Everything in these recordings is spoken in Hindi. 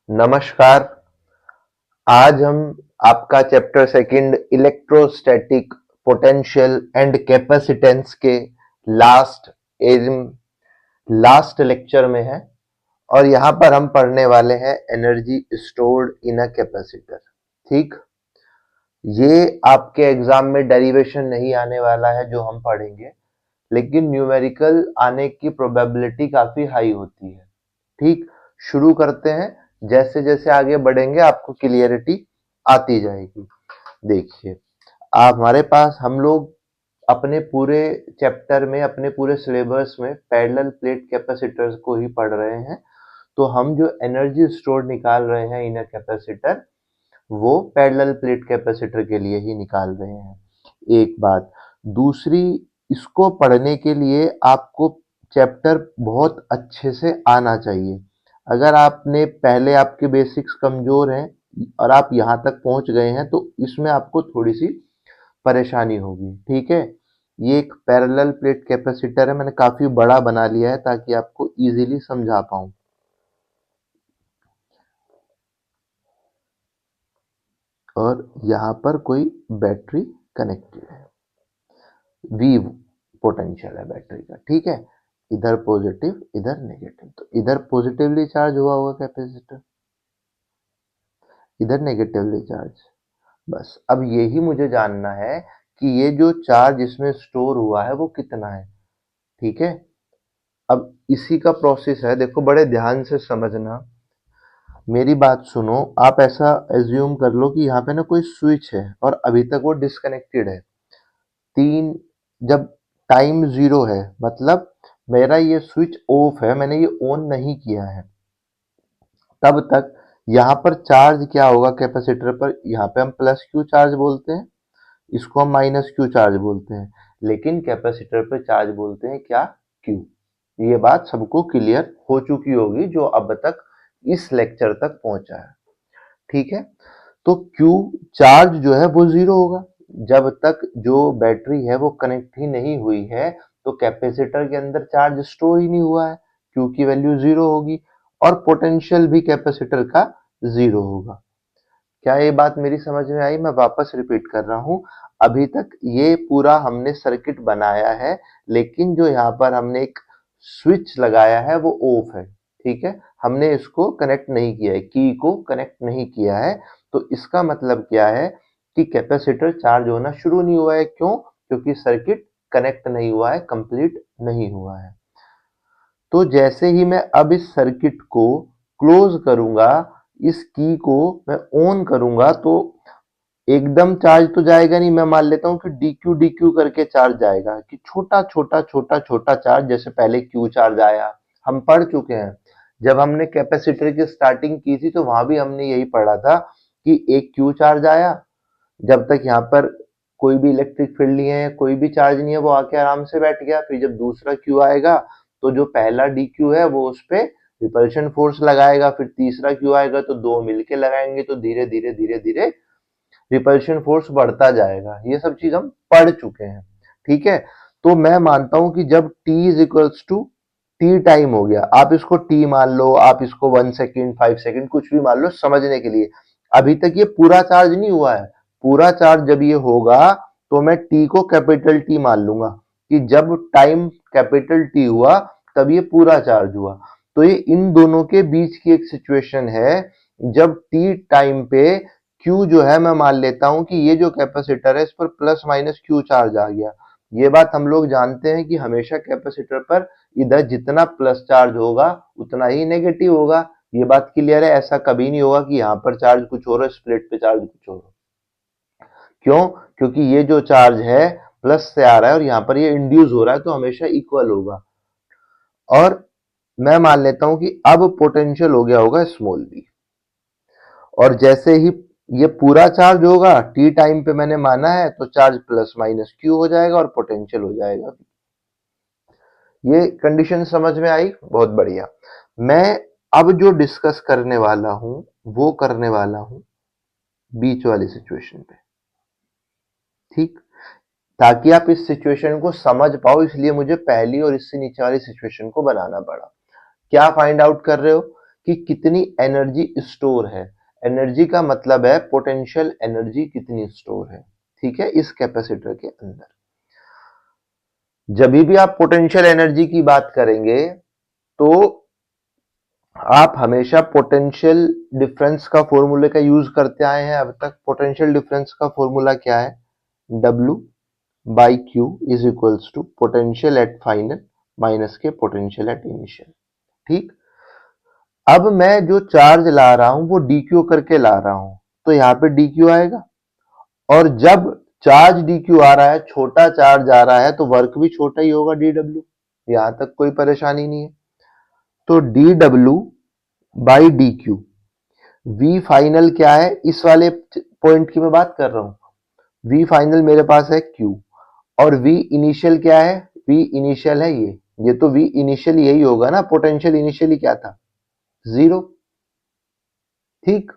नमस्कार। आज हम आपका chapter second electrostatic potential and capacitance के लास्ट लास्ट लेक्चर में हैं और यहाँ पर हम पढ़ने वाले हैं energy stored in a capacitor. ठीक, ये आपके एग्जाम में डेरिवेशन नहीं आने वाला है जो हम पढ़ेंगे, लेकिन न्यूमेरिकल आने की प्रोबेबिलिटी काफी हाई होती है। ठीक, शुरू करते हैं। जैसे जैसे आगे बढ़ेंगे आपको क्लियरिटी आती जाएगी। देखिए, आप हमारे पास हम लोग अपने पूरे चैप्टर में, अपने पूरे सिलेबस में पैरेलल प्लेट कैपेसिटर्स को ही पढ़ रहे हैं। तो हम जो एनर्जी स्टोर निकाल रहे हैं इन अ कैपेसिटर, वो पैरेलल प्लेट कैपेसिटर के लिए ही निकाल रहे हैं। एक बात। दूसरी, इसको पढ़ने के लिए आपको चैप्टर बहुत अच्छे से आना चाहिए। अगर आपने पहले आपके बेसिक्स कमजोर हैं और आप यहाँ तक पहुंच गए हैं तो इसमें आपको थोड़ी सी परेशानी होगी। ठीक है, ये एक पैरेलल प्लेट कैपेसिटर है, मैंने काफी बड़ा बना लिया है ताकि आपको इजीली समझा पाऊं। और यहाँ पर कोई बैटरी कनेक्टेड है, वी पोटेंशियल है बैटरी का। ठीक है, इधर पॉजिटिव इधर नेगेटिव, तो इधर पॉजिटिवली चार्ज हुआ होगा कैपेसिटर, इधर नेगेटिवली चार्ज। बस अब यही मुझे जानना है कि ये जो चार्ज इसमें स्टोर हुआ है वो कितना है। ठीक है, अब इसी का प्रोसेस है, देखो बड़े ध्यान से समझना, मेरी बात सुनो। आप ऐसा एज्यूम कर लो कि यहाँ पे ना कोई स्विच है और अभी तक वो डिस्कनेक्टेड है। तीन, जब टाइम जीरो है मतलब मेरा ये स्विच ऑफ है, मैंने ये ऑन नहीं किया है, तब तक यहाँ पर चार्ज क्या होगा कैपेसिटर पर, यहाँ पे हम प्लस क्यू चार्ज बोलते हैं, इसको हम माइनस क्यू चार्ज बोलते हैं, लेकिन कैपेसिटर पे चार्ज बोलते हैं क्या, क्यू। ये बात सबको क्लियर हो चुकी होगी जो अब तक इस लेक्चर तक पहुंचा है। ठीक है, तो क्यू चार्ज जो है वो जीरो होगा। जब तक जो बैटरी है वो कनेक्ट ही नहीं हुई है तो कैपेसिटर के अंदर चार्ज स्टोर ही नहीं हुआ है, क्यू की वैल्यू जीरो होगी और पोटेंशियल भी कैपेसिटर का जीरो होगा। क्या ये बात मेरी समझ में आई? मैं वापस रिपीट कर रहा हूं। अभी तक ये पूरा हमने सर्किट बनाया है, लेकिन जो यहाँ पर हमने एक स्विच लगाया है वो ऑफ है। ठीक है, हमने इसको कनेक्ट नहीं किया है, की को कनेक्ट नहीं किया है। तो इसका मतलब क्या है कि कैपेसिटर चार्ज होना शुरू नहीं हुआ है। क्यों? क्योंकि सर्किट कनेक्ट नहीं हुआ है, कंप्लीट नहीं हुआ है। तो जैसे ही मैं अब इस सर्किट को क्लोज करूंगा, इस की को मैं ऑन करूंगा, तो एकदम चार्ज तो जाएगा नहीं। मैं मान लेता हूं कि डीक्यू डीक्यू करके चार्ज जाएगा, कि छोटा छोटा छोटा छोटा चार्ज, जैसे पहले क्यू चार्ज आया, हम पढ़ चुके हैं। जब हमने कैपेसिटर की स्टार्टिंग की थी तो वहां भी हमने यही पढ़ा था कि एक क्यू चार्ज आया, जब तक यहाँ पर कोई भी इलेक्ट्रिक फील्ड नहीं है, कोई भी चार्ज नहीं है, वो आके आराम से बैठ गया। फिर जब दूसरा क्यू आएगा तो जो पहला डी क्यू है वो उस पे रिपल्शन फोर्स लगाएगा, फिर तीसरा क्यू आएगा तो दो मिलके लगाएंगे, तो धीरे धीरे धीरे धीरे रिपल्शन फोर्स बढ़ता जाएगा। ये सब चीज हम पढ़ चुके हैं। ठीक है, तो मैं मानता हूं कि जब t is equals to T time हो गया, आप इसको t मान लो, आप इसको 1 सेकेंड 5 सेकेंड कुछ भी मान लो समझने के लिए, अभी तक ये पूरा चार्ज नहीं हुआ है। पूरा चार्ज जब ये होगा तो मैं t को कैपिटल T मान लूंगा, कि जब टाइम कैपिटल T हुआ तब ये पूरा चार्ज हुआ। तो ये इन दोनों के बीच की एक सिचुएशन है, जब t टाइम पे Q जो है, मैं मान लेता हूं कि ये जो कैपेसिटर है इस पर प्लस माइनस Q चार्ज आ गया। ये बात हम लोग जानते हैं कि हमेशा कैपेसिटर पर इधर जितना प्लस चार्ज होगा उतना ही नेगेटिव होगा। ये बात क्लियर है, ऐसा कभी नहीं होगा कि यहाँ पर चार्ज कुछ और है, इस प्लेट पे चार्ज कुछ और। क्यों? क्योंकि ये जो चार्ज है प्लस से आ रहा है और यहाँ पर ये इंड्यूस हो रहा है, तो हमेशा इक्वल होगा। और मैं मान लेता हूं कि अब पोटेंशियल हो गया होगा स्मॉल b, और जैसे ही ये पूरा चार्ज होगा टी टाइम पे मैंने माना है, तो चार्ज प्लस माइनस क्यू हो जाएगा और पोटेंशियल हो जाएगा। ये कंडीशन समझ में आई? बहुत बढ़िया। मैं अब जो डिस्कस करने वाला हूं वो करने वाला हूं बीच वाली सिचुएशन पे। ठीक, ताकि आप इस सिचुएशन को समझ पाओ, इसलिए मुझे पहली और इससे नीचे वाली सिचुएशन को बनाना पड़ा। क्या फाइंड आउट कर रहे हो कि कितनी एनर्जी स्टोर है। एनर्जी का मतलब है पोटेंशियल एनर्जी कितनी स्टोर है, ठीक है, इस कैपेसिटर के अंदर। जब भी आप पोटेंशियल एनर्जी की बात करेंगे तो आप हमेशा पोटेंशियल डिफरेंस का फॉर्मूले का यूज करते आए हैं अब तक। पोटेंशियल डिफरेंस का फॉर्मूला क्या है? W by Q is equals to potential at final minus के पोटेंशियल एट इनिशियल। ठीक, अब मैं जो चार्ज ला रहा हूं वो dq करके ला रहा हूं, तो यहां पे dq आएगा। और जब चार्ज dq आ रहा है, छोटा चार्ज आ रहा है, तो वर्क भी छोटा ही होगा dw। यहां तक कोई परेशानी नहीं है। तो dw by dq, v final क्या है, इस वाले पॉइंट की मैं बात कर रहा हूं। v फाइनल मेरे पास है q, और v इनिशियल क्या है? v इनिशियल है ये तो v इनिशियल यही होगा ना, पोटेंशियल इनिशियली क्या था? 0। ठीक,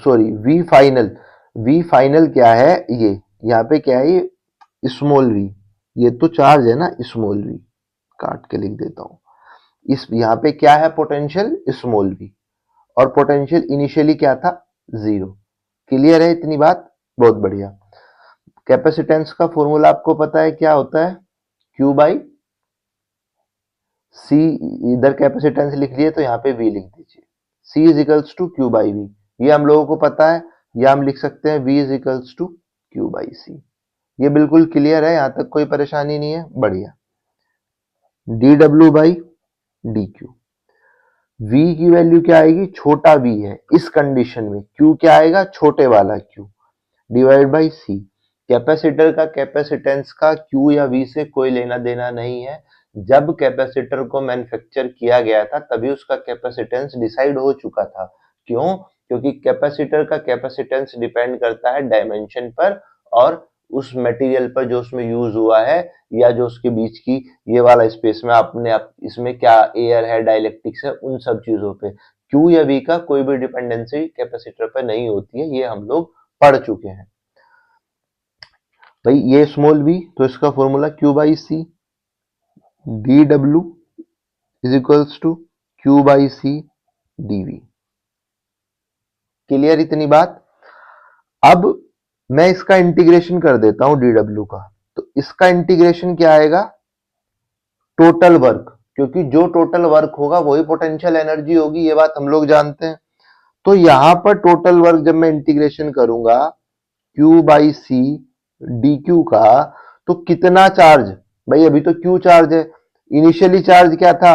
सॉरी, v फाइनल क्या है? ये यहाँ पे क्या है? ये स्मॉल v, ये तो चार्ज है ना, स्मॉल v। काट के लिख देता हूं। इस यहाँ पे क्या है? पोटेंशियल स्मॉल v, और पोटेंशियल इनिशियली क्या था? 0। क्लियर है इतनी बात? बहुत बढ़िया। कैपेसिटेंस का फॉर्मूला आपको पता है क्या होता है? Q by C। इधर कैपेसिटेंस लिख लिए तो यहाँ पे V लिख दीजिए। C is equals to Q by V, ये हम लोगों को पता है। या हम लिख सकते हैं V is equals to Q by C। ये बिल्कुल क्लियर है, यहां तक कोई परेशानी नहीं है। बढ़िया। dW बाई dQ, V की वैल्यू क्या आएगी? छोटा v है इस कंडीशन में, Q क्या आएगा? छोटे वाला Q, divide by C। Capacitor का कैपेसिटेंस का Q या V से कोई लेना देना नहीं है। जब कैपेसिटर को मैन्युफैक्चर किया गया था तभी उसका कैपेसिटेंस डिसाइड हो चुका था। क्यों? क्योंकि कैपेसिटर का कैपेसिटेंस डिपेंड करता है डायमेंशन पर और उस मटेरियल पर जो उसमें यूज हुआ है, या जो उसके बीच की ये वाला स्पेस में आपने इसमें क्या एयर है, डाइलेक्ट्रिक्स है, उन सब चीजों पे। Q या V का कोई भी डिपेंडेंसी कैपेसिटर पर नहीं होती है, ये हम लोग पढ़ चुके हैं भाई। ये स्मॉल v, तो इसका formula Q by C, dW is equals to Q by C dV। Clear इतनी बात? अब मैं इसका इंटीग्रेशन कर देता हूं dW का, तो इसका इंटीग्रेशन क्या आएगा? टोटल वर्क, क्योंकि जो टोटल वर्क होगा वही पोटेंशियल एनर्जी होगी, ये बात हम लोग जानते हैं। तो यहां पर टोटल वर्क जब मैं इंटीग्रेशन करूंगा Q बाई C dQ का, तो कितना चार्ज? भाई अभी तो Q चार्ज है, इनिशियली चार्ज क्या था?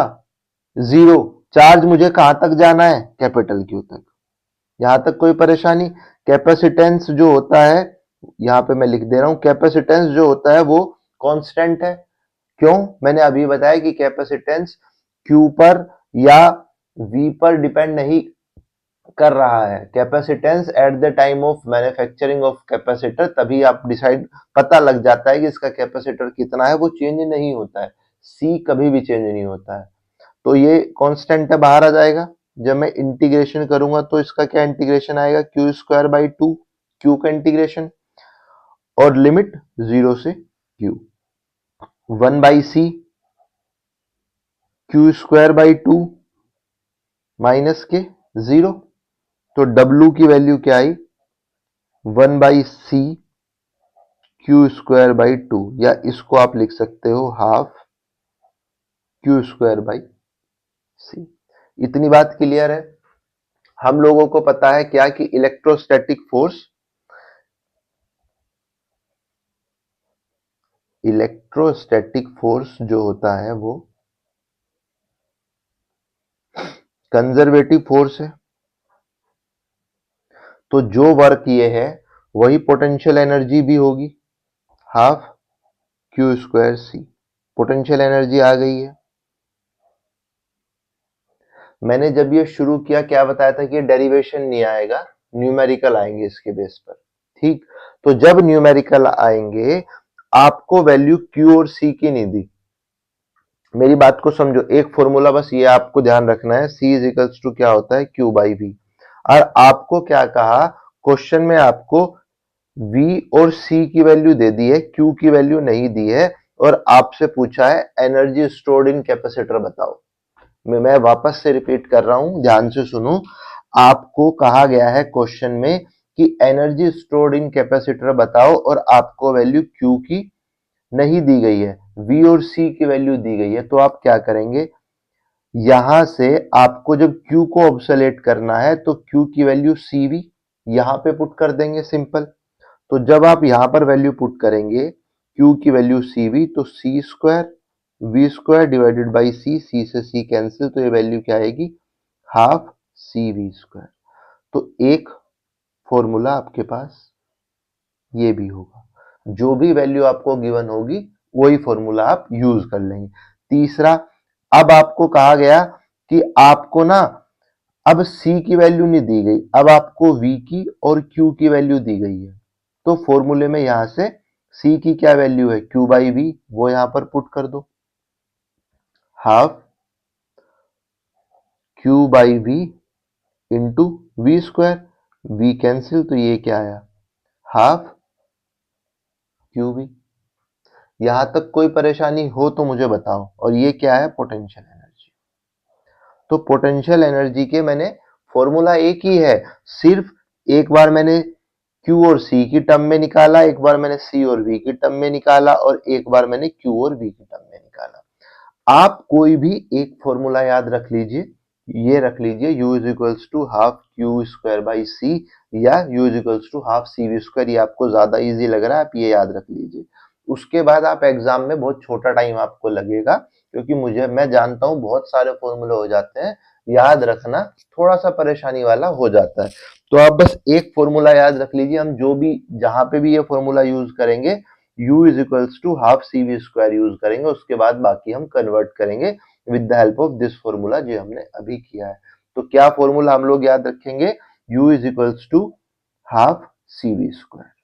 0। चार्ज मुझे कहां तक जाना है? कैपिटल Q तक। यहां तक कोई परेशानी? कैपेसिटेंस जो होता है, यहां पे मैं लिख दे रहा हूं, कैपेसिटेंस जो होता है वो कांस्टेंट है। क्यों? मैंने अभी बताया कि कैपेसिटेंस Q पर या V पर डिपेंड नहीं कर रहा है। Capacitance at the time of manufacturing of capacitor, तभी आप डिसाइड पता लग जाता है कि इसका कैपेसिटर कितना है, वो चेंज नहीं होता है। C कभी भी चेंज नहीं होता है, तो ये कांस्टेंट है, बाहर आ जाएगा। जब मैं इंटीग्रेशन करूंगा तो इसका क्या इंटीग्रेशन आएगा? क्यू स्क्वायर बाई 2, क्यू का इंटीग्रेशन, और लिमिट 0 से Q, 1 by C, Q square by 2 minus के 0। तो W की वैल्यू क्या आई? 1 by C Q square by 2, या इसको आप लिख सकते हो half Q square by C। इतनी बात क्लियर है? हम लोगों को पता है क्या कि इलेक्ट्रोस्टैटिक फोर्स जो होता है वो कंजर्वेटिव फोर्स है। तो जो वर्क ये है वही पोटेंशियल एनर्जी भी होगी, half Q square C। Potential energy आ गई है। मैंने जब ये शुरू किया क्या बताया था कि डेरिवेशन नहीं आएगा, न्यूमेरिकल आएंगे इसके बेस पर। ठीक, तो जब न्यूमेरिकल आएंगे, आपको वैल्यू Q और C की नहीं दी। मेरी बात को समझो, एक फॉर्मूला बस ये आपको ध्यान रखना है, C इज इक्वल्स टू क्या होता है? Q by V। और आपको क्या कहा क्वेश्चन में? आपको V और C की वैल्यू दे दी है, Q की वैल्यू नहीं दी है, और आपसे पूछा है एनर्जी स्टोर्ड इन कैपेसिटर बताओ। मैं वापस से रिपीट कर रहा हूं, ध्यान से सुनो। आपको कहा गया है क्वेश्चन में कि एनर्जी स्टोर्ड इन कैपेसिटर बताओ और आपको वैल्यू Q की नहीं दी गई है, V और C की वैल्यू दी गई है। तो आप क्या करेंगे, यहां से आपको जब Q को ऑब्सोलेट करना है तो Q की वैल्यू CV यहां पे पुट कर देंगे, सिंपल। तो जब आप यहां पर वैल्यू पुट करेंगे Q की वैल्यू CV, तो C square V square divided by C से C कैंसिल, तो ये वैल्यू क्या आएगी, हाफ CV स्क्वायर। तो एक फॉर्मूला आपके पास ये भी होगा, जो भी वैल्यू आपको गिवन होगी वही फॉर्मूला आप यूज कर लेंगे। तीसरा, अब आपको कहा गया कि आपको ना अब C की वैल्यू नहीं दी गई, अब आपको V की और Q की वैल्यू दी गई है। तो फॉर्मूले में यहां से C की क्या वैल्यू है, Q बाई V, वो यहां पर पुट कर दो, half Q by V into V square, V cancel, तो ये क्या आया, हाफ QV। यहां तक कोई परेशानी हो तो मुझे बताओ। और ये क्या है, पोटेंशियल एनर्जी। तो पोटेंशियल एनर्जी के मैंने फॉर्मूला एक ही है, सिर्फ एक बार मैंने Q और C की टर्म में निकाला, एक बार मैंने C और V की टर्म में निकाला, और एक बार मैंने Q और V की टर्म में निकाला। आप कोई भी एक फॉर्मूला याद रख लीजिए, ये रख लीजिए, U is equals to half Q square by C, या U is equals to half CV square. ये आपको ज्यादा इजी लग रहा है, आप ये याद रख लीजिए। उसके बाद आप एग्जाम में बहुत छोटा टाइम आपको लगेगा, क्योंकि मैं जानता हूं बहुत सारे फॉर्मूले हो जाते हैं, याद रखना थोड़ा सा परेशानी वाला हो जाता है। तो आप बस एक फॉर्मूला याद रख लीजिए, हम जो भी जहां पे भी ये फॉर्मूला यूज करेंगे U is equals to half CV square use करेंगे, उसके बाद बाकी हम कन्वर्ट करेंगे with the help of this formula जो हमने अभी किया है। तो क्या फॉर्मूला हम लोग याद रखेंगे, U is equals to half CV square.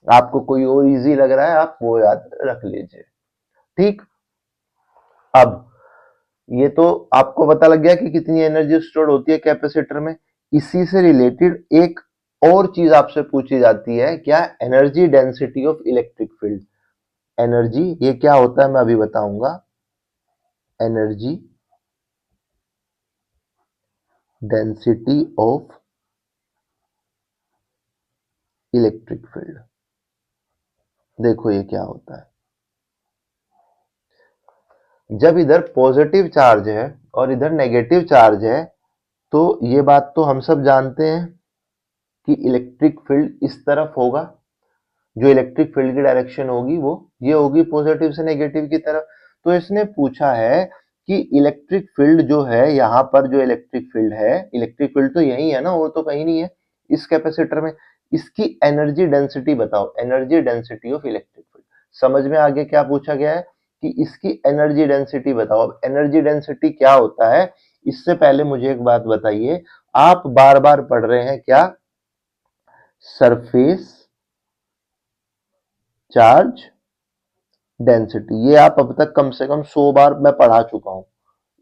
आपको कोई और इजी लग रहा है आप वो याद रख लीजिए, ठीक। अब ये तो आपको पता लग गया कि कितनी एनर्जी स्टोर होती है कैपेसिटर में। इसी से रिलेटेड एक और चीज आपसे पूछी जाती है, क्या, energy density of electric field. Energy ये क्या होता है मैं अभी बताऊंगा, energy density of electric field. देखो ये क्या होता है, जब इधर पॉजिटिव चार्ज है और इधर नेगेटिव चार्ज है, तो ये बात तो हम सब जानते हैं कि इलेक्ट्रिक फील्ड इस तरफ होगा, जो इलेक्ट्रिक फील्ड की डायरेक्शन होगी वो ये होगी पॉजिटिव से नेगेटिव की तरफ। तो इसने पूछा है कि इलेक्ट्रिक फील्ड जो है, यहाँ पर जो इलेक्ट्रिक फील्ड है, इलेक्ट्रिक फील्ड तो यही है ना, और तो कहीं नहीं है इस कैपेसिटर में, इसकी एनर्जी डेंसिटी बताओ, energy density of electric field. समझ में आगे क्या पूछा गया है कि इसकी एनर्जी डेंसिटी बताओ। अब एनर्जी डेंसिटी क्या होता है, इससे पहले मुझे एक बात बताइए, आप बार बार पढ़ रहे हैं क्या, सरफेस चार्ज डेंसिटी। ये आप अब तक कम से कम 100 बार मैं पढ़ा चुका हूं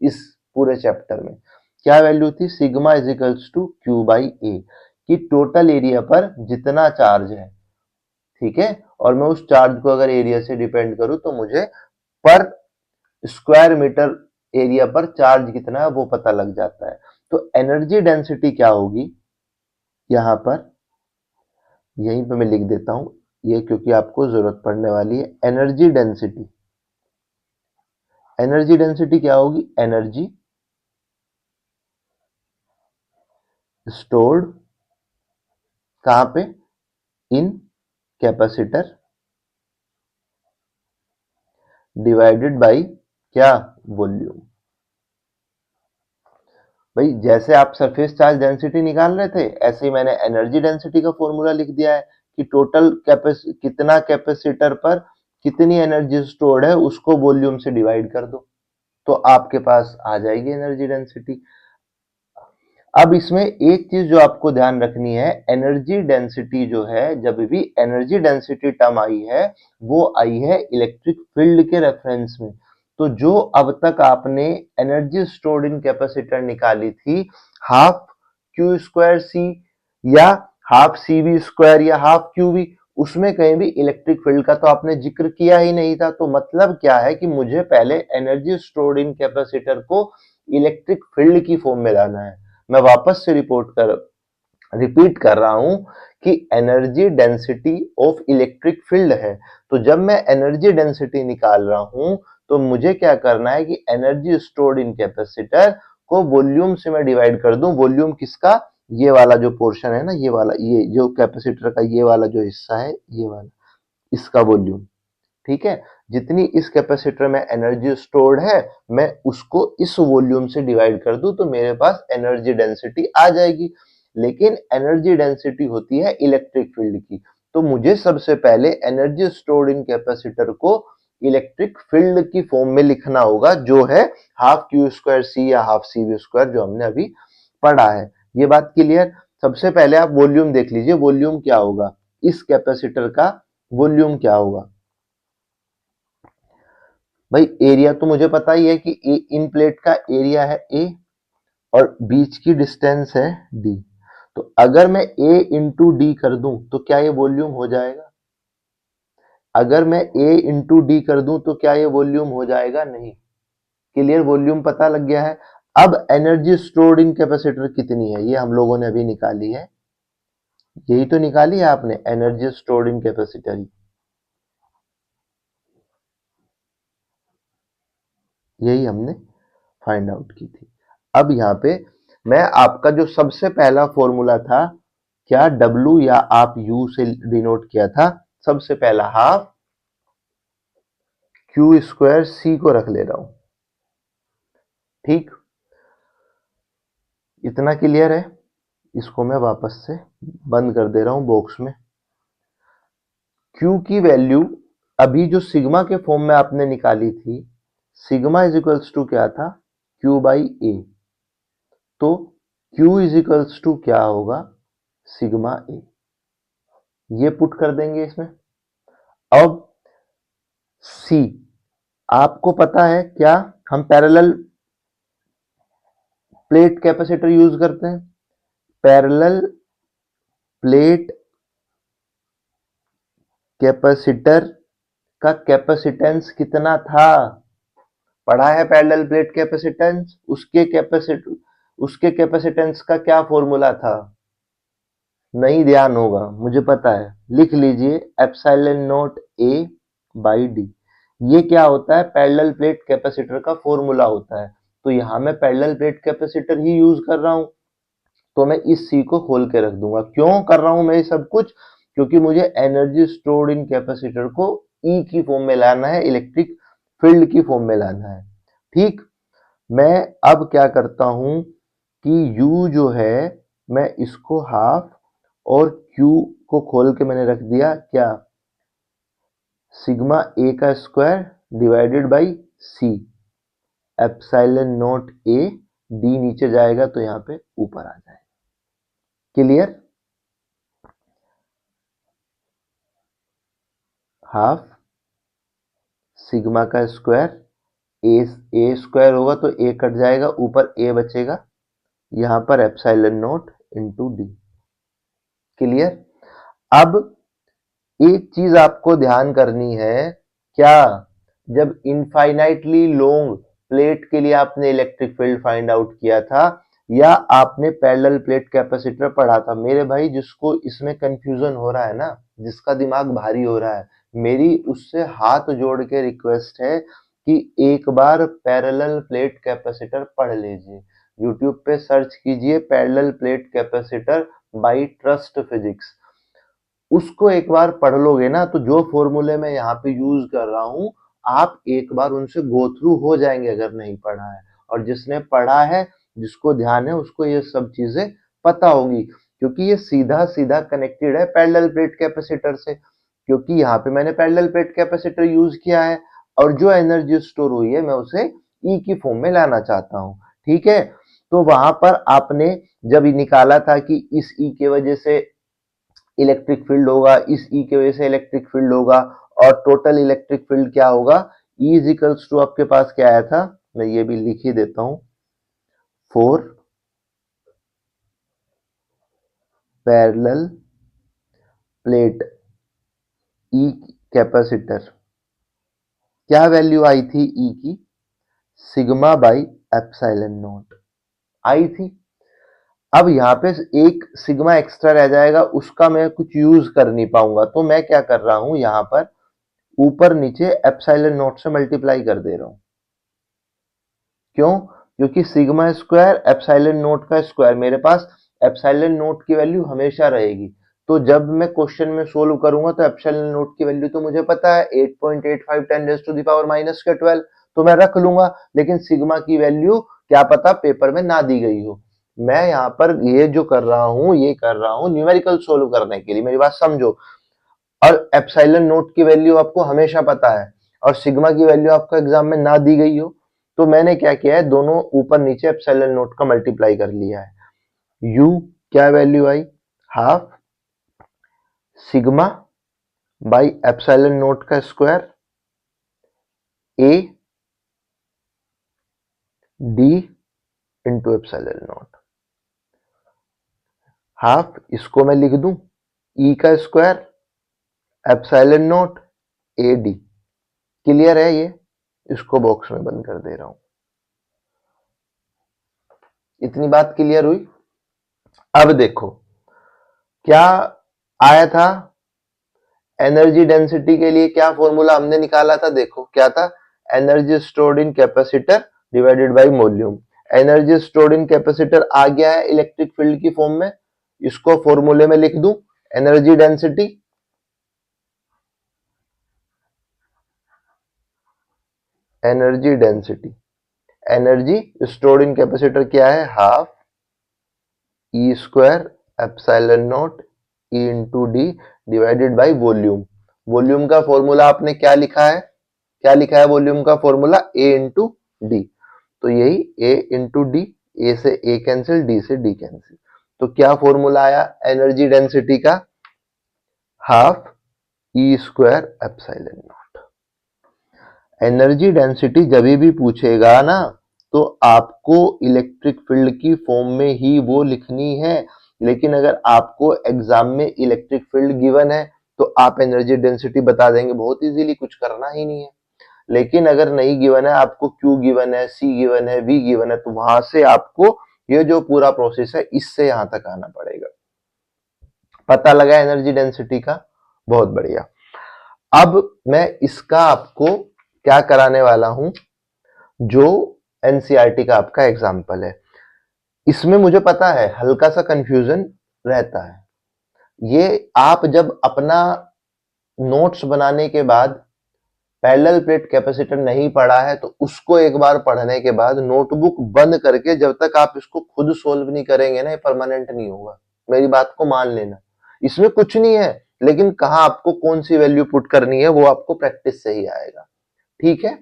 इस पूरे चैप्टर में। क्या वैल्यू थी, sigma is equals to Q by A, कि टोटल एरिया पर जितना चार्ज है, ठीक है, और मैं उस चार्ज को अगर एरिया से डिपेंड करूं तो मुझे पर स्क्वायर मीटर एरिया पर चार्ज कितना है वो पता लग जाता है। तो एनर्जी डेंसिटी क्या होगी, यहां पर यहीं पे मैं लिख देता हूं ये, क्योंकि आपको जरूरत पड़ने वाली है। एनर्जी डेंसिटी, एनर्जी डेंसिटी क्या होगी, एनर्जी स्टोर्ड कहां पे, इन कैपेसिटर डिवाइडेड बाय क्या, वॉल्यूम। भाई जैसे आप सरफेस चार्ज डेंसिटी निकाल रहे थे, ऐसे ही मैंने एनर्जी डेंसिटी का फॉर्मूला लिख दिया है कि टोटल कितना कैपेसिटर पर कितनी एनर्जी स्टोर्ड है, उसको वॉल्यूम से डिवाइड कर दो, तो आपके पास आ जाएगी एनर्जी डेंसिटी। अब इसमें एक चीज जो आपको ध्यान रखनी है, एनर्जी डेंसिटी जो है, जब भी एनर्जी डेंसिटी टर्म आई है वो आई है इलेक्ट्रिक फील्ड के रेफरेंस में। तो जो अब तक आपने एनर्जी स्टोर्ड इन कैपेसिटर निकाली थी, हाफ क्यू स्क्वायर सी या हाफ सी वी स्क्वायर या हाफ क्यू वी, उसमें कहीं भी इलेक्ट्रिक फील्ड का तो आपने जिक्र किया ही नहीं था। तो मतलब क्या है कि मुझे पहले एनर्जी स्टोर्ड इन कैपेसिटर को इलेक्ट्रिक फील्ड की फॉर्म में लाना है। मैं वापस से रिपीट कर रहा हूं कि energy density of electric field है। तो जब मैं एनर्जी डेंसिटी निकाल रहा हूं तो मुझे क्या करना है कि एनर्जी स्टोर्ड इन कैपेसिटर को वॉल्यूम से मैं डिवाइड कर दूं। वॉल्यूम किसका? ये वाला जो पोर्शन है ना, ये वाला, ये जो कैपेसिटर का ये वाला जो हिस्सा है, ये वाला, इसका वॉल्यूम। ठीक है, जितनी इस कैपेसिटर में एनर्जी स्टोर्ड है मैं उसको इस वॉल्यूम से डिवाइड कर दूं तो मेरे पास एनर्जी डेंसिटी आ जाएगी। लेकिन एनर्जी डेंसिटी होती है इलेक्ट्रिक फील्ड की, तो मुझे सबसे पहले एनर्जी स्टोर्ड इन कैपेसिटर को इलेक्ट्रिक फील्ड की फॉर्म में लिखना होगा, जो है हाफ क्यू स्क्वायर सी या हाफ सी वी स्क्वायर, जो हमने अभी पढ़ा है। ये बात क्लियर? सबसे पहले आप वॉल्यूम देख लीजिए, वॉल्यूम क्या होगा, इस कैपेसिटर का वॉल्यूम क्या होगा। भाई एरिया तो मुझे पता ही है कि ए, इन प्लेट का एरिया है ए और बीच की डिस्टेंस है डी। तो अगर मैं ए इंटू डी कर दूं तो क्या ये वॉल्यूम हो जाएगा? अगर मैं ए इंटू डी कर दूं तो क्या ये वॉल्यूम हो जाएगा? नहीं। क्लियर? वॉल्यूम पता लग गया है। अब एनर्जी स्टोर्ड इन कैपेसिटर कितनी है ये हम लोगों ने अभी निकाली है, यही तो निकाली है आपने, एनर्जी स्टोर्ड इन कैपेसिटर, यही हमने फाइंड आउट की थी। अब यहां पे मैं आपका जो सबसे पहला फॉर्मूला था, क्या W या आप U से डिनोट किया था, सबसे पहला हाफ क्यू स्क्वायर सी को रख ले रहा हूं। ठीक, इतना क्लियर है? इसको मैं वापस से बंद कर दे रहा हूं बॉक्स में। Q की वैल्यू अभी जो सिग्मा के फॉर्म में आपने निकाली थी, सिग्मा इज इक्वल्स टू क्या था? Q बाई ए। तो Q इज इक्वल्स टू क्या होगा? सिग्मा ए। ये पुट कर देंगे इसमें। अब C आपको पता है क्या, हम पैरेलल प्लेट कैपेसिटर यूज करते हैं। पैरेलल प्लेट कैपेसिटर का कैपेसिटेंस कितना था? पढ़ा है पैरेलल प्लेट कैपेसिटेंस, उसके कैपेसिटेंस का क्या फॉर्मूला था? नहीं ध्यान होगा, मुझे पता है, लिख लीजिए epsilon naught A by D. ये क्या होता है? पैरेलल प्लेट कैपेसिटर का फॉर्मूला होता है। तो यहां मैं पैरेलल प्लेट कैपेसिटर ही यूज कर रहा हूं, तो मैं इस सी को खोल के रख दूंगा। क्यों कर रहा हूं मैं ये सब कुछ? क्योंकि मुझे एनर्जी स्टोर्ड इन कैपेसिटर को ई की फॉर्म में लाना है, इलेक्ट्रिक फील्ड की फॉर्म में लाना है। ठीक, मैं अब क्या करता हूं कि U जो है मैं इसको हाफ और Q को खोल के मैंने रख दिया क्या, सिग्मा ए का square divided by C, epsilon naught A, D नीचे जाएगा तो यहां पे ऊपर आ जाएगा। क्लियर? हाफ सिग्मा का स्क्वायर, ए स्क्वायर होगा तो ए कट जाएगा, ऊपर ए बचेगा, यहां पर epsilon not into D. Clear? अब एक चीज आपको ध्यान करनी है, क्या, जब इनफाइनाइटली लॉन्ग प्लेट के लिए आपने इलेक्ट्रिक फील्ड फाइंड आउट किया था या आपने पैरेलल प्लेट कैपेसिटर पढ़ा था, मेरे भाई जिसको इसमें कंफ्यूजन हो रहा है ना, जिसका दिमाग भारी हो रहा है, मेरी उससे हाथ जोड़ के रिक्वेस्ट है कि एक बार पैरेलल प्लेट कैपेसिटर पढ़ लीजिए। यूट्यूब पे सर्च कीजिए parallel plate capacitor by Trust Physics, उसको एक बार पढ़ लोगे ना तो जो फॉर्मूले मैं यहाँ पे यूज कर रहा हूं आप एक बार उनसे गो थ्रू हो जाएंगे अगर नहीं पढ़ा है। और जिसने पढ़ा है, जिसको ध्यान है, उसको ये सब चीजें पता होंगी, क्योंकि ये सीधा सीधा कनेक्टेड है पैरेलल प्लेट कैपेसिटर से, क्योंकि यहाँ पे मैंने पैरेलल प्लेट कैपेसिटर यूज किया है और जो एनर्जी स्टोर हुई है मैं उसे ई की फॉर्म में लाना चाहता हूँ। ठीक है, तो वहां पर आपने जब निकाला था कि इस ई की वजह से इलेक्ट्रिक फील्ड होगा, इस ई की वजह से इलेक्ट्रिक फील्ड होगा, और टोटल इलेक्ट्रिक फील्ड क्या होगा, ई इज इक्वल्स टू आपके पास क्या आया था, मैं ये भी लिख ही देता हूं, 4 पैरेलल प्लेट ई कैपेसिटर, क्या वैल्यू आई थी ई की, sigma by epsilon not I थी। अब यहाँ पे एक सिग्मा एक्स्ट्रा रह जाएगा, उसका मैं कुछ यूज कर नहीं पाऊंगा, तो मैं क्या कर रहा हूं, यहाँ पर ऊपर नीचे एप्सिलॉन नॉट से मल्टीप्लाई कर दे रहा हूं। क्यों? क्योंकि सिग्मा स्क्वायर एप्सिलॉन नॉट का स्क्वायर, मेरे पास एप्सिलॉन नॉट की वैल्यू हमेशा रहेगी। तो जब मैं क्वेश्चन में सोल्व करूंगा तो एप्सिलॉन नॉट की वैल्यू तो मुझे पता है 8.85 10⁻⁻⁻12, तो मैं रख लूंगा। लेकिन सिग्मा की वैल्यू क्या पता पेपर में ना दी गई हो। मैं यहाँ पर ये जो कर रहा हूँ, ये कर रहा हूँ न्यूमेरिकल सोल्व करने के लिए, मेरी बात समझो। और एप्सिलॉन नोट की वैल्यू आपको हमेशा पता है और सिग्मा की वैल्यू आपको एग्जाम में ना दी गई हो, तो मैंने क्या किया है, दोनों ऊपर नीचे एप्सिलॉन नोट का मल्टीप्लाई कर लिया है। यू क्या वैल्यू आई, half sigma by epsilon naught का square A D into epsilon naught. Half इसको मैं लिख दूं ई का square epsilon naught A D. Clear है ये? इसको बॉक्स में बंद कर दे रहा हूं। इतनी बात क्लियर हुई? अब देखो क्या आया था, एनर्जी डेंसिटी के लिए क्या फॉर्मूला हमने निकाला था, देखो क्या था, energy stored in capacitor divided by volume. Energy stored in capacitor आ गया है इलेक्ट्रिक फील्ड की फॉर्म में, इसको फॉर्मूले में लिख दूं, energy density, energy density, energy stored in capacitor क्या है, half E square epsilon not E into D divided by volume. Volume का फॉर्मूला आपने क्या लिखा है, क्या लिखा है वॉल्यूम का फॉर्मूला, ए इंटू डी। तो यही ए इंटू डी, ए से ए कैंसिल, डी से डी कैंसिल। तो क्या फॉर्मूला आया एनर्जी डेंसिटी का, half E square epsilon not. Energy density जब भी पूछेगा ना तो आपको इलेक्ट्रिक फील्ड की फॉर्म में ही वो लिखनी है। लेकिन अगर आपको एग्जाम में इलेक्ट्रिक फील्ड गिवन है तो आप एनर्जी डेंसिटी बता देंगे बहुत इजीली, कुछ करना ही नहीं है। लेकिन अगर नहीं गिवन है, आपको क्यू गिवन है, सी गिवन है, वी गिवन है, तो वहां से आपको ये जो पूरा प्रोसेस है इससे यहां तक आना पड़ेगा। पता लगा एनर्जी डेंसिटी का? बहुत बढ़िया। अब मैं इसका आपको क्या कराने वाला हूं, जो एनसीईआरटी का आपका एग्जाम्पल है, इसमें मुझे पता है हल्का सा कंफ्यूजन रहता है। ये आप जब अपना नोट्स बनाने के बाद पैरेलल प्लेट कैपेसिटर नहीं पढ़ा है तो उसको एक बार पढ़ने के बाद नोटबुक बंद करके जब तक आप इसको खुद सोल्व नहीं करेंगे ना, ये परमानेंट नहीं होगा। मेरी बात को मान लेना, इसमें कुछ नहीं है, लेकिन कहां आपको कौन सी वैल्यू पुट करनी है वो आपको प्रैक्टिस से ही आएगा। ठीक है,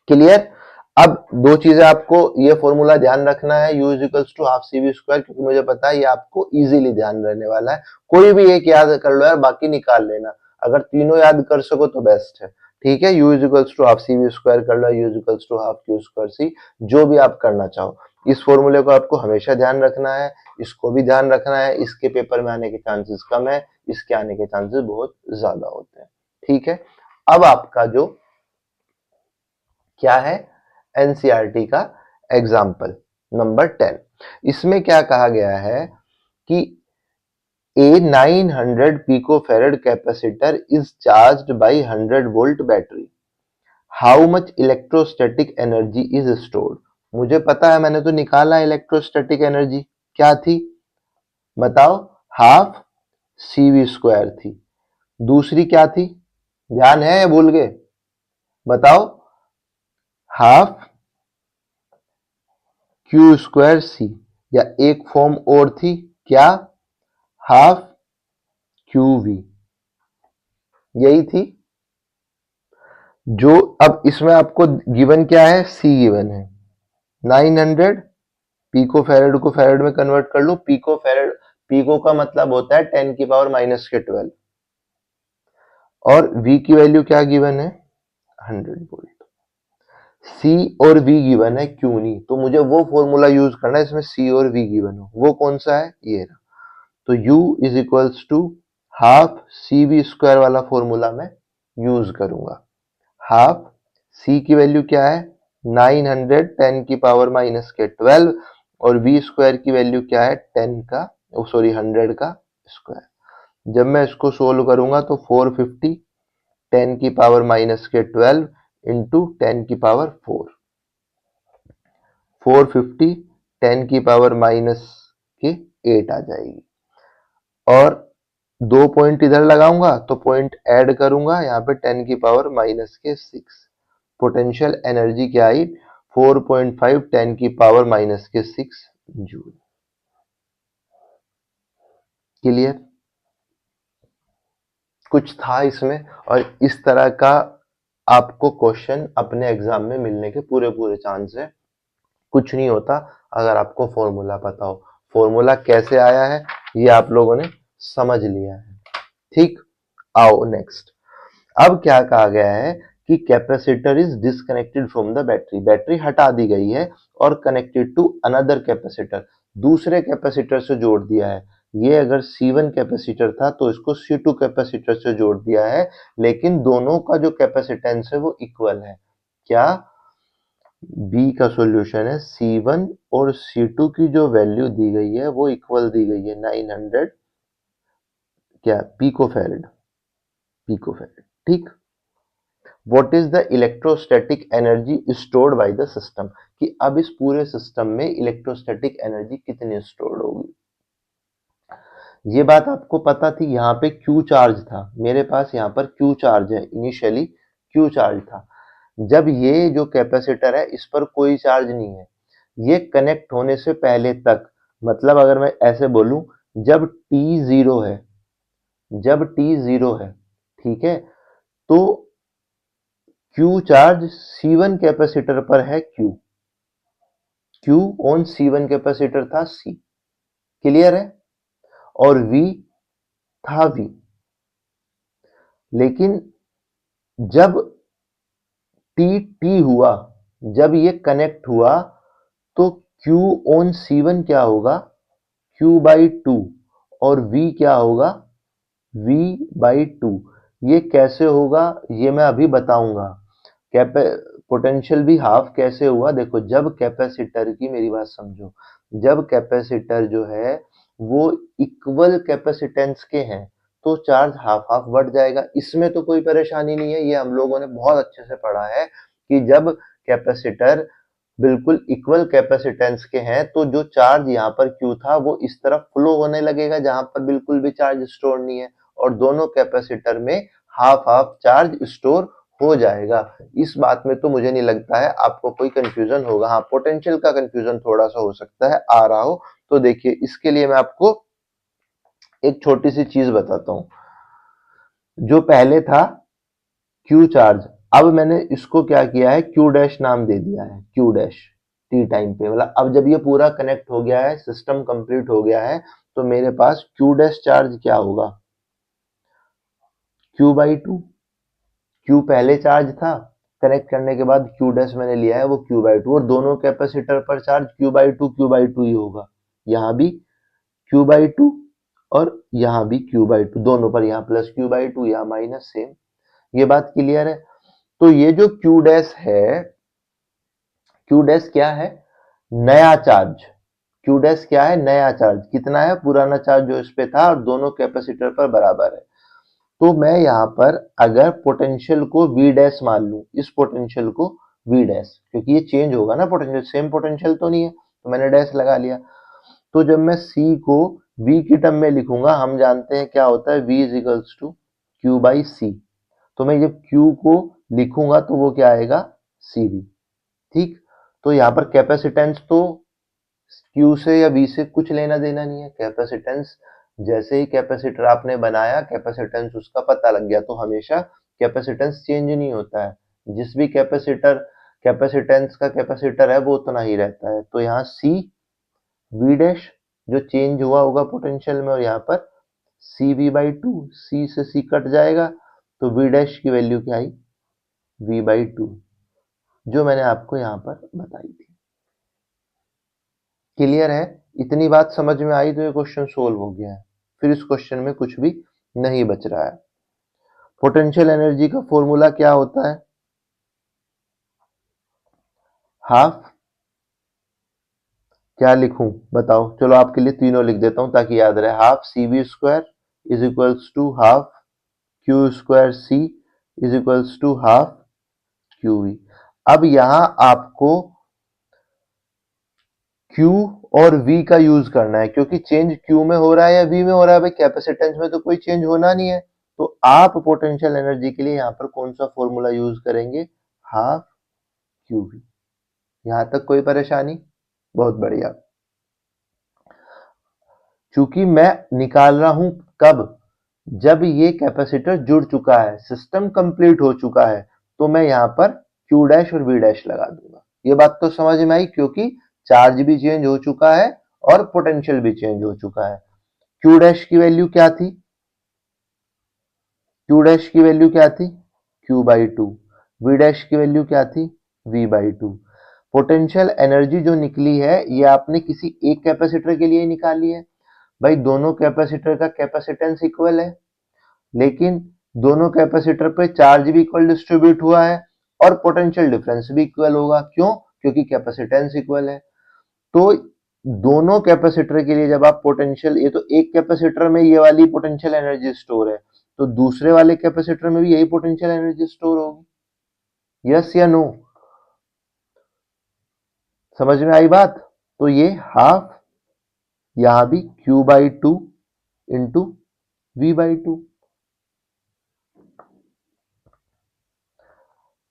क्लियर? अब दो चीजें आपको ये फॉर्मूला ध्यान रखना है, u is equals to half C V square, क्योंकि मुझे पता है ये आपको इजीली ध्यान रहने वाला है। कोई भी एक याद कर लो यार, बाकी निकाल लेना, अगर तीनों याद कर सको तो बेस्ट है। ठीक है, u is equals to half C V square कर लो, u is equals to half Q square C, जो भी आप करना चाहो। इस फॉर्मूले को आपको हमेशा ध्यान रखना है, इसको भी ध्यान रखना है। इसके पेपर में आने के चांसेस कम है, इसके आने के चांसेस बहुत ज्यादा होते हैं। ठीक है, अब आपका जो क्या है, एनसीईआरटी का एग्जाम्पल नंबर 10, इसमें क्या कहा गया है कि ए 900 picofarad capacitor is charged bye 100 volt battery, how much electrostatic energy is stored. मुझे पता है, मैंने तो निकाला इलेक्ट्रोस्टैटिक एनर्जी क्या थी, बताओ, हाफ सी वी स्क्वायर थी। दूसरी क्या थी, ध्यान है या भूल गए, बताओ, हाफ क्यू स्क्वायर सी, या एक फॉर्म और थी क्या, हाफ क्यू वी, यही थी। जो अब इसमें आपको गिवन क्या है, सी गिवन है 900 पीको फेरेड को फेरेड में कन्वर्ट कर लो। पीको फेरेड, पीको का मतलब होता है 10 की पावर माइनस के 12, और वी की वैल्यू क्या गिवन है, 100 वोल्ट। सी और वी गिवन है, क्यू नहीं, तो मुझे वो फॉर्मूला यूज करना है इसमें सी और वी गिवन हो, वो कौन सा है, ये रहा। तो u is equals to half C V square वाला फॉर्मूला मैं यूज करूंगा। हाफ सी की वैल्यू क्या है, 900 10 की पावर माइनस के 12 और v स्क्वायर की वैल्यू क्या है 10 का सॉरी 100 का स्क्वायर। जब मैं इसको सोल्व करूंगा तो 450 10 की पावर माइनस के 12 इंटू 10 की पावर 4 450 10 की पावर माइनस के 8 आ जाएगी। और 2 पॉइंट इधर लगाऊंगा तो पॉइंट ऐड करूंगा यहाँ पे 10 की पावर माइनस के 6। पोटेंशियल एनर्जी क्या आई 4.5 10 की पावर माइनस के 6 जूल। क्लियर? कुछ था इसमें, और इस तरह का आपको क्वेश्चन अपने एग्जाम में मिलने के पूरे पूरे चांस है। कुछ नहीं होता अगर आपको फॉर्मूला पता हो। फॉर्मूला कैसे आया है ये आप लोगों ने समझ लिया है। ठीक, आओ नेक्स्ट। अब क्या कहा गया है कि capacitor is disconnected from the battery. Battery हटा दी गई है और कनेक्टेड टू अनदर कैपेसिटर, दूसरे कैपेसिटर से जोड़ दिया है। ये अगर C1 कैपेसिटर था तो इसको C2 कैपेसिटर से जोड़ दिया है, लेकिन दोनों का जो कैपेसिटेंस है वो इक्वल है। क्या? बी का सॉल्यूशन है C1 और C2 की जो वैल्यू दी गई है वो इक्वल दी गई है 900 क्या पिकोफैरेड। पिकोफैरेड, ठीक। What is the electrostatic energy stored by the system, कि अब इस पूरे सिस्टम में इलेक्ट्रोस्टैटिक एनर्जी कितनी स्टोर्ड होगी। ये बात आपको पता थी, यहाँ पे क्यू चार्ज था मेरे पास, यहाँ पर क्यू चार्ज है, इनिशियली क्यू चार्ज था। जब ये जो कैपेसिटर है इस पर कोई चार्ज नहीं है, ये कनेक्ट होने से पहले तक, मतलब अगर मैं ऐसे बोलूं, जब टी जीरो है, जब टी जीरो है, ठीक है, तो क्यू चार्ज C1 कैपेसिटर पर है Q, Q on C1 capacitor था C, क्लियर है, और V था V। लेकिन जब टी हुआ, जब ये कनेक्ट हुआ, तो Q ऑन C1 क्या होगा Q/2 और V क्या होगा V/2। ये कैसे होगा ये मैं अभी बताऊंगा। पोटेंशियल भी हाफ कैसे हुआ, देखो जब कैपेसिटर की, मेरी बात समझो, जब कैपेसिटर जो है वो इक्वल कैपेसिटेंस के हैं तो चार्ज हाफ हाफ बढ़ जाएगा, इसमें तो कोई परेशानी नहीं है। ये हम लोगों ने बहुत अच्छे से पढ़ा है कि जब कैपेसिटर बिल्कुल इक्वल कैपेसिटेंस के हैं तो जो चार्ज यहाँ पर Q था वो इस तरफ फ्लो होने लगेगा जहां पर बिल्कुल भी चार्ज स्टोर नहीं है, और दोनों कैपेसिटर में हाफ हाफ चार्ज स्टोर हो जाएगा। इस बात में तो मुझे नहीं लगता है आपको कोई कंफ्यूजन होगा। हाँ, पोटेंशियल का कंफ्यूजन थोड़ा सा हो सकता है आ रहा हो, तो देखिए इसके लिए मैं आपको एक छोटी सी चीज बताता हूँ। जो पहले था क्यू चार्ज, अब मैंने इसको क्या किया है क्यू डैश नाम दे दिया है, क्यू डैश टी टाइम पे, मतलब अब जब ये पूरा कनेक्ट हो गया है, सिस्टम कंप्लीट हो गया है, तो मेरे पास क्यू डैश चार्ज क्या होगा Q/2। क्यू पहले चार्ज था, कनेक्ट करने के बाद क्यू डैश मैंने लिया है वो Q/2, और दोनों कैपेसिटर पर चार्ज Q/2 ही होगा। यहाँ भी Q/2 और यहाँ भी Q/2, दोनों पर, यहाँ प्लस Q/2 यहाँ माइनस, सेम। ये बात क्लियर है। तो ये जो Q डैश है, Q डैश क्या है नया चार्ज, Q डैश क्या है नया चार्ज, कितना है पुराना चार्ज जो इस पे था और दोनों कैपेसिटर पर बराबर है। तो मैं यहाँ पर अगर पोटेंशियल को V डैश मान लूं, इस पोटेंशियल को V डैश, क्योंकि ये चेंज होगा ना पोटेंशियल, सेम पोटेंशियल तो नहीं है, तो मैंने डैश लगा लिया। तो जब मैं C को V की टर्म में लिखूंगा, हम जानते हैं क्या होता है V is equals to Q/C। तो मैं जब Q को लिखूंगा तो वो क्या आएगा CV, ठीक। तो यहाँ पर कैपेसिटेंस तो Q से या V से कुछ लेना देना नहीं है, कैपेसिटेंस जैसे ही कैपेसिटर आपने बनाया कैपेसिटेंस उसका पता लग गया, तो हमेशा कैपेसिटेंस चेंज नहीं होता है, जिस भी कैपेसिटेंस का कैपेसिटर है वो उतना ही रहता है। तो यहाँ C V डैश जो चेंज हुआ होगा पोटेंशियल में, और यहाँ पर CV/2, C से C कट जाएगा, तो V डैश की वैल्यू क्या आई V/2, जो मैंने आपको यहाँ पर बताई थी। क्लियर है? इतनी बात समझ में आई तो ये क्वेश्चन सोल्व हो गया है, फिर इस क्वेश्चन में कुछ भी नहीं बच रहा है। पोटेंशियल एनर्जी का फॉर्मूला क्या होता है, हाफ, क्या लिखूं बताओ, चलो आपके लिए तीनों लिख देता हूं ताकि याद रहे। Half C V square is equals to half Q square C is equals to half Q V. अब यहां आपको Q और V का यूज करना है, क्योंकि चेंज Q में हो रहा है या V में हो रहा है, भाई कैपेसिटेंस में तो कोई चेंज होना नहीं है। तो आप पोटेंशियल एनर्जी के लिए यहां पर कौन सा फॉर्मूला यूज करेंगे, हाफ क्यू वी। यहां तक कोई परेशानी? बहुत बढ़िया। चूंकि मैं निकाल रहा हूं कब, जब ये कैपेसिटर जुड़ चुका है, सिस्टम कंप्लीट हो चुका है, तो मैं यहां पर Q डैश और V डैश लगा दूंगा। ये बात तो समझ में आई, क्योंकि चार्ज भी चेंज हो चुका है और पोटेंशियल भी चेंज हो चुका है। Q डैश की वैल्यू क्या थी, Q डैश की वैल्यू क्या थी, Q by two. V dash की वैल्यू क्या थी, V by two. Potential energy जो निकली है ये आपने किसी एक कैपेसिटर के लिए निकाली है। भाई दोनों कैपेसिटर का कैपेसिटेंस इक्वल है, लेकिन दोनों कैपेसिटर पे चार्ज भी इक्वल डिस्ट्रीब्यूट हुआ है और पोटेंशियल डिफरेंस भी इक्वल होगा। क्यों? क्योंकि कैपेसिटेंस इक्वल है। तो दोनों कैपेसिटर के लिए जब आप पोटेंशियल, ये तो एक कैपेसिटर में ये वाली पोटेंशियल एनर्जी स्टोर है, तो दूसरे वाले कैपेसिटर में भी यही पोटेंशियल एनर्जी स्टोर होगी। यस या नो? समझ में आई बात? तो ये हाफ, यहां भी Q by two into V by two.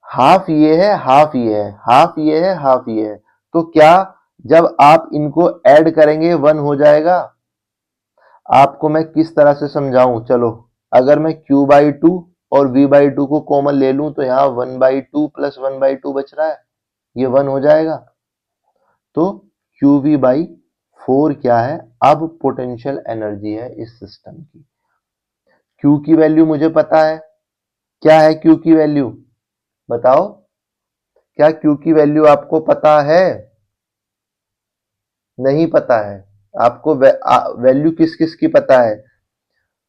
Half ये है, हाफ ये है, हाफ ये है, हाफ ये है। तो क्या जब आप इनको ऐड करेंगे 1 हो जाएगा? आपको मैं किस तरह से समझाऊं, चलो। अगर मैं Q बाई टू और V बाई टू को कॉमन ले लूं तो यहां 1/2 प्लस 1/2 बच रहा है, ये 1 हो जाएगा। तो QV बाई 4 क्या है, अब पोटेंशियल एनर्जी है इस सिस्टम की। Q की वैल्यू मुझे पता है, क्या है Q की वैल्यू बताओ, क्या Q की वैल्यू आपको पता है? नहीं पता है? आपको वैल्यू किस किस की पता है?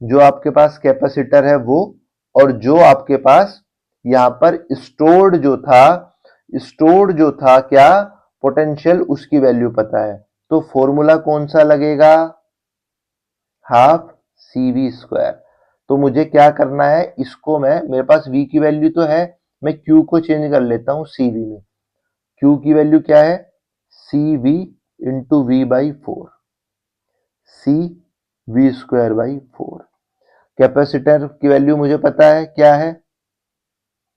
जो आपके पास कैपेसिटर है वो, और जो आपके पास यहां पर स्टोर्ड जो था क्या, पोटेंशियल, उसकी वैल्यू पता है। तो फॉर्मूला कौन सा लगेगा, हाफ सी वी स्क्वायर। तो मुझे क्या करना है, इसको मैं, मेरे पास V की वैल्यू तो है, मैं Q को चेंज कर लेता हूं CV में। Q की वैल्यू क्या है, CV into V by four, C V square by four. Capacitor की वैल्यू मुझे पता है, क्या है,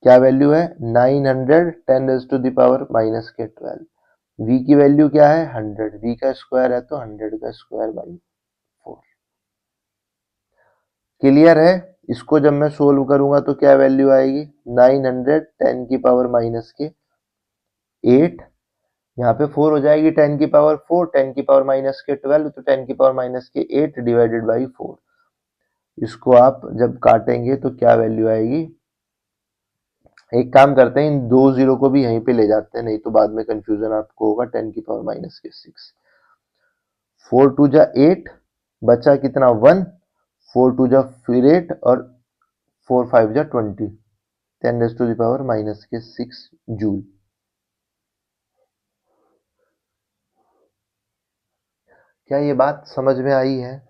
क्या वैल्यू है, 900 10 raise to the power minus के 12। V की वैल्यू क्या है, 100, V का स्क्वायर है तो 100 का स्क्वायर बाई 4। क्लियर है? इसको जब मैं सोल्व करूंगा तो क्या वैल्यू आएगी, 900 10 की पावर माइनस के 8, यहाँ पे 4 हो जाएगी, 10 की पावर 4, 10 की पावर माइनस के 12, तो 10 की पावर माइनस के 8 डिवाइडेड बाई 4। इसको आप जब काटेंगे तो क्या वैल्यू आएगी, एक काम करते हैं, इन दो जीरो को भी यहीं पे ले जाते हैं, नहीं तो बाद में कंफ्यूजन आपको होगा। 10 की पावर माइनस के 6, 4 टू जा 8, बचा कितना 1, 4 टू जा फिर 8 और 4 5 जा 20, 10 raise to the power minus के 6 जूल। क्या ये बात समझ में आई है?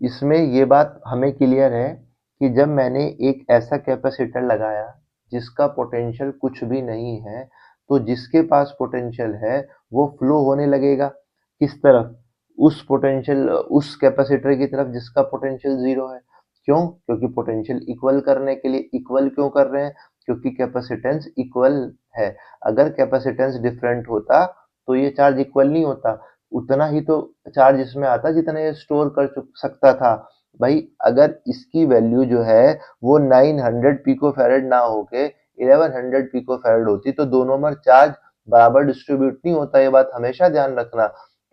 इसमें ये बात हमें क्लियर है कि जब मैंने एक ऐसा कैपेसिटर लगाया जिसका पोटेंशियल कुछ भी नहीं है, तो जिसके पास पोटेंशियल है वो फ्लो होने लगेगा किस तरफ, उस पोटेंशियल, उस कैपेसिटर की तरफ जिसका पोटेंशियल जीरो है। क्यों? क्योंकि पोटेंशियल इक्वल करने के लिए, इक्वल क्यों कर रहे हैं, क्योंकि कैपेसिटेंस इक्वल है। अगर कैपेसिटेंस डिफरेंट होता तो ये चार्ज इक्वल नहीं होता, उतना ही तो चार्ज इसमें आता जितना ये स्टोर कर सकता था। भाई अगर इसकी वैल्यू जो है वो 900 पिको फैरेड ना होके 1100 पिको फैरेड होती तो दोनों में चार्ज बराबर डिस्ट्रीब्यूट नहीं होता। ये बात हमेशा ध्यान रखना,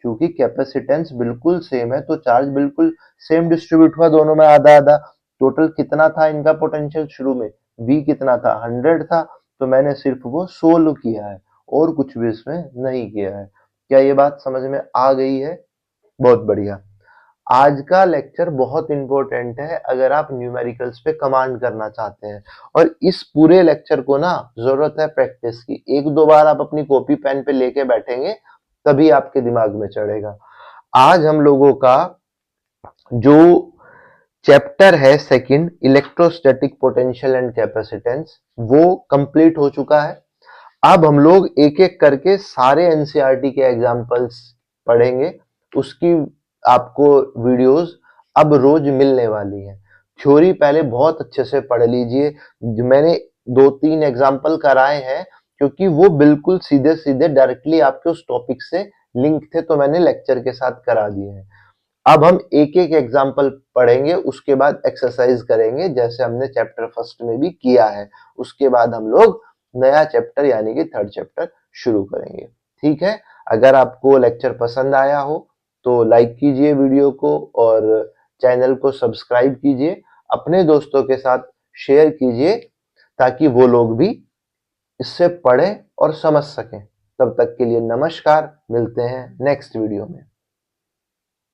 क्योंकि कैपेसिटेंस बिल्कुल सेम है तो चार्ज बिल्कुल सेम डिस्ट्रीब्यूट हुआ दोनों में, आधा आधा। टोटल कितना था इनका पोटेंशियल शुरू में, V कितना था, 100 था, तो मैंने सिर्फ वो सोल्व किया है और कुछ भी इसमें नहीं किया है। क्या ये बात समझ में आ गई है? बहुत बढ़िया। आज का लेक्चर बहुत इंपॉर्टेंट है अगर आप न्यूमेरिकल्स पे कमांड करना चाहते हैं। और इस पूरे लेक्चर को ना जरूरत है प्रैक्टिस की। एक दो बार आप अपनी कॉपी पेन पे लेके बैठेंगे तभी आपके दिमाग में चढ़ेगा। आज हम लोगों का जो चैप्टर है second, electrostatic potential and capacitance, वो कंप्लीट हो चुका है। अब हम लोग एक एक करके सारे एनसीईआरटी के एग्जाम्पल्स पढ़ेंगे। उसकी आपको वीडियोस अब रोज मिलने वाली है। थ्योरी पहले बहुत अच्छे से पढ़ लीजिए। जो मैंने दो तीन एग्जाम्पल कराए हैं क्योंकि वो बिल्कुल सीधे सीधे डायरेक्टली आपके उस टॉपिक से लिंक थे, तो मैंने लेक्चर के साथ करा दिए हैं। अब हम एक एक एग्जाम्पल पढ़ेंगे, उसके बाद एक्सरसाइज करेंगे जैसे हमने चैप्टर फर्स्ट में भी किया है। उसके बाद हम लोग नया चैप्टर यानी कि थर्ड चैप्टर शुरू करेंगे। ठीक है, अगर आपको लेक्चर पसंद आया हो तो लाइक कीजिए वीडियो को और चैनल को सब्सक्राइब कीजिए, अपने दोस्तों के साथ शेयर कीजिए ताकि वो लोग भी इससे पढ़ें और समझ सकें। तब तक के लिए नमस्कार, मिलते हैं नेक्स्ट वीडियो में।